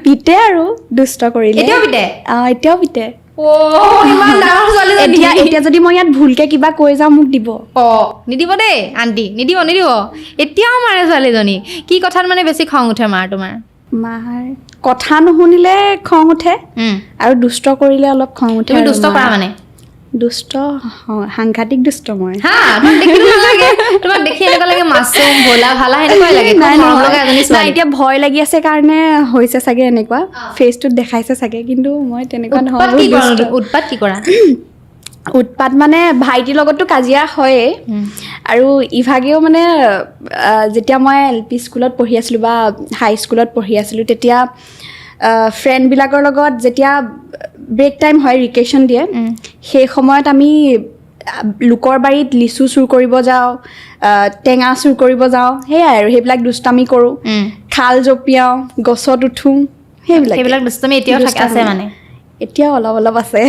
পিতে আৰু দুষ্ট কৰিলে এতিয়াও পিতে এতিয়া যদি মই ইয়াত ভুলকে কিবা কৈ যাওঁ মোক দিব নিদিব দেই আণ্টি নিদিব এতিয়াও মাৰে ছোৱালীজনী কি কথাত মানে বেছি খং উঠে তোমাৰ মাৰ কথা নুশুনিলে খং উঠে আৰু দুষ্ট কৰিলে অলপ খং উঠে তুমি দুষ্ট কৰা মানে দুষ্ট সাংঘাতিক দুষ্ট মই তোমাক দেখি এনেকুৱা লাগে মাছৰুম ভোলা ভালা এনেকুৱাই লাগে এতিয়া ভয় লাগি আছে কাৰণে হৈছে চাগে এনেকুৱা ফেচটোত দেখাইছে চাগে কিন্তু মই তেনেকুৱা নহয় উৎপাত কি কৰা উৎপাত মানে ভাইটিৰ লগততো কাজিয়া হয়ে আৰু ইভাগেও মানে যেতিয়া মই LP স্কুলত পঢ়ি আছিলোঁ বা হাই স্কুলত পঢ়ি আছিলোঁ তেতিয়া ফ্ৰেণ্ডবিলাকৰ লগত যেতিয়া ব্ৰেক টাইম হয় ৰিকেশ্যন দিয়ে সেই সময়ত আমি লোকৰ বাৰীত লিচু চুৰ কৰিব যাওঁ টেঙা চুৰ কৰিব যাওঁ সেয়াই আৰু সেইবিলাক দুষ্টামি কৰোঁ খাল জঁপিয়াওঁ গছত উঠোঁ সেইবিলাক দুষ্টামি এতিয়াও আছে মানে এতিয়াও অলপ আছে